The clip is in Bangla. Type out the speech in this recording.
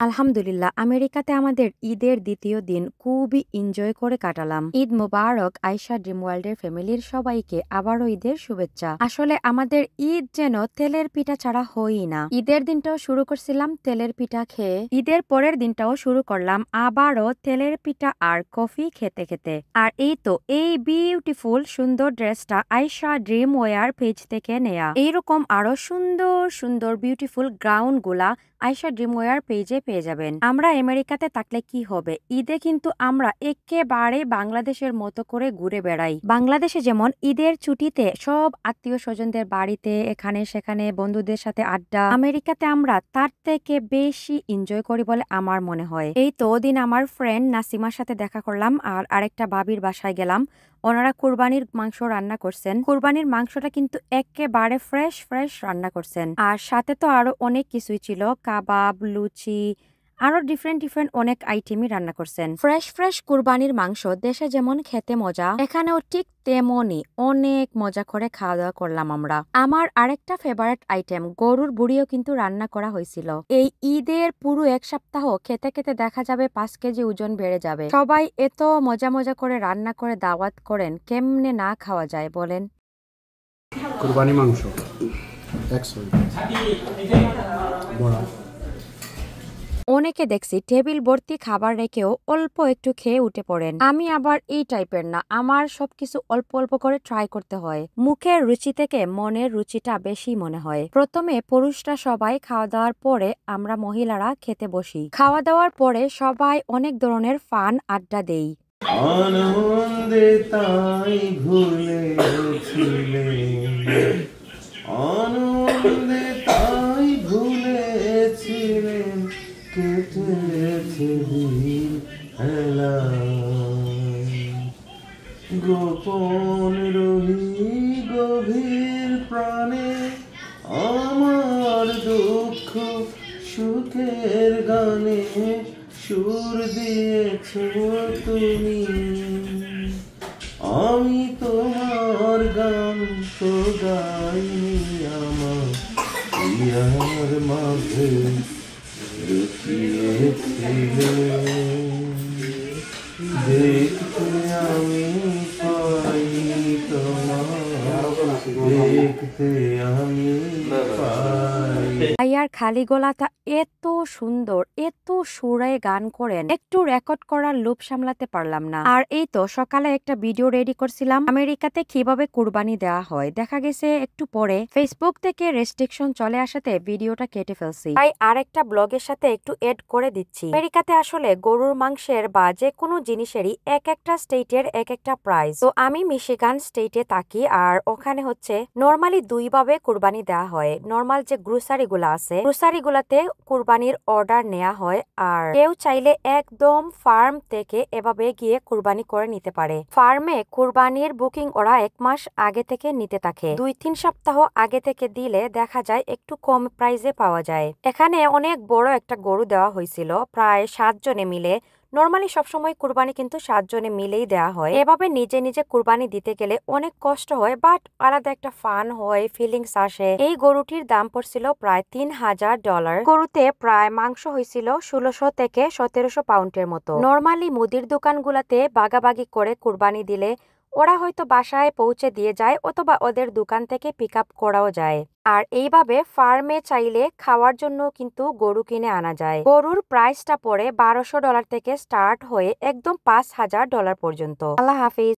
আলহামদুলিল্লাহ, আমেরিকাতে আমাদের ঈদের দ্বিতীয় দিন খুবই এনজয় করে কাটালাম। ঈদ মোবারক আয়েশা ড্রিম ওয়ার্ল্ডের ফ্যামিলির সবাইকে আবারও ঈদের শুভেচ্ছা। আসলে আমাদের ঈদ যেন তেলের পিঠা ছাড়া হয়ই না। ঈদের দিনটাও শুরু করছিলাম তেলের পিঠা খেয়ে, ঈদের পরের দিনটাও শুরু করলাম আবারও তেলের পিঠা আর কফি খেতে খেতে। আর এই তো এই বিউটিফুল সুন্দর ড্রেসটা আয়েশা ড্রিম ওয়ার পেজ থেকে নেয়া। এইরকম আরো সুন্দর সুন্দর বিউটিফুল গাউন গুলা আয়েশা ড্রিম ওয়ার পেজে পেয়ে যাবেন। আমরা আমেরিকাতে থাকলে কি হবে, ঈদে কিন্তু আমরা একেবারে বাংলাদেশের মতো করে ঘুরে বেড়াই। বাংলাদেশে যেমন ঈদের ছুটিতে সব আত্মীয় স্বজনদের বাড়িতে এখানে সেখানে বন্ধুদের সাথে আড্ডা, আমেরিকাতে আমরা তার থেকে বেশি এনজয় করি বলে আমার মনে হয়। এই তো দিন আমার ফ্রেন্ড নাসিমার সাথে দেখা করলাম আর আরেকটা ভাবির বাসায় গেলাম। ওনারা কুরবানির মাংস রান্না করছেন। কুরবানির মাংসটা কিন্তু একেবারে ফ্রেশ ফ্রেশ রান্না করছেন। আর সাথে তো আরো অনেক কিছুই ছিল, কাবাব, লুচি, আরো ডিফারেন্ট অনেক আইটেমই রান্না করছেন। ফ্রেশ ফ্রেশ কুরবানির মাংস দেশে যেমন খেতে মজা, এখানেও ঠিক তেমনই অনেক মজা করে খাওয়া দাওয়া করলাম আমরা। আমার আরেকটা ফেভারিট আইটেম গরুর বুড়িও কিন্তু রান্না করা হয়েছিল। এই ঈদের পুরো এক সপ্তাহ খেতে খেতে দেখা যাবে 5 কেজি ওজন বেড়ে যাবে। সবাই এত মজা মজা করে রান্না করে দাওয়াত করেন, কেমনে না খাওয়া যায় বলেন। কুরবানি মাংস বড়া। অনেকে দেখছি টেবিল ভর্তি খাবার রেখেও অল্প একটু খেয়ে উঠে পড়েন। আমি আবার এই টাইপের না, আমার সবকিছু অল্প অল্প করে ট্রাই করতে হয়। মুখের রুচি থেকে মনের রুচিটা বেশি মনে হয়। প্রথমে পুরুষরা সবাই খাওয়া দাওয়ার পরে আমরা মহিলারা খেতে বসি। খাওয়া দাওয়ার পরে সবাই অনেক ধরনের ফান আড্ডা দেই। আনন্দে তাই ভুলেছিলে, আনন্দে তাই ভুলেছিলেন, কেটেছে দিন হেলা। গোপন রহি গভীর প্রাণে আমার দুঃখ সুখের গানে সুর দিয়েছ তুমি। আমি তোমার গান তো গাইনি, আমার ইয়ার মাঝে লুকিয়েছিলে। দেখতে আমি পাই তোমার, দেখতে আমি পাই। আর খালি গলাটা এত সুন্দর, এত সুরে গান করেন, একটু রেকর্ড করার লোভ সামলাতে পারলাম না। আর এই তো সকালে একটা ভিডিও রেডি করছিলাম আমেরিকাতে কিভাবে কুরবানি দেওয়া হয়। দেখা গেছে একটু পরে ফেসবুক থেকে রেস্ট্রিকশন চলে আসাতে ভিডিওটা কেটে ফেলছি, তাই আরেকটা ব্লগের সাথে একটু এড করে দিচ্ছি। আমেরিকাতে আসলে গরুর মাংসের বা যে কোনো জিনিসেরই এক একটা স্টেটের এক একটা প্রাইস। তো আমি মিশিগান স্টেটে থাকি আর ওখানে হচ্ছে নর্মালি 2 ভাবে কুরবানি দেওয়া হয়। নর্মাল যে গ্রোসারি গুলা আছে, গ্রোসারি গুলাতে কুরবানির অর্ডার নেওয়া হয়, আর কেউ চাইলে একদম ফার্ম থেকে এভাবে গিয়ে কুরবানি করে নিতে পারে। ফার্মে কুরবানির বুকিং ওরা 1 মাস আগে থেকে নিতে থাকে। 2-3 সপ্তাহ আগে থেকে দিলে দেখা যায় একটু কম প্রাইসে পাওয়া যায়। এখানে অনেক বড় একটা গরু দেওয়া হয়েছিল, প্রায় 7 জনে মিলে। নর্মালি সবসময় কুরবানি কিন্তু 7 জনে মিলেই দেওয়া হয়। এভাবে নিজে নিজে কুরবানি দিতে গেলে অনেক কষ্ট হয়, বাট আলাদা একটা ফান হয়, ফিলিংস আসে। এই গরুটির দাম পড়ছিল প্রায় $3000। গরুতে প্রায় মাংস হয়েছিল 1600 থেকে 1700 পাউন্ডের মতো। নর্মালি মুদির দোকানগুলাতে বাগাবাগি করে কুরবানি দিলে ওরা হয়তো বাসায় পৌঁছে দিয়ে যায়, অথবা ওদের দোকান থেকে পিক আপ করাও যায়। আর এইভাবে ফার্মে চাইলে খাওয়ার জন্য কিন্তু গরু কিনে আনা যায়। গরুর প্রাইসটা পড়ে $1200 থেকে স্টার্ট হয়ে একদম $5000 পর্যন্ত। আল্লাহ হাফিজ।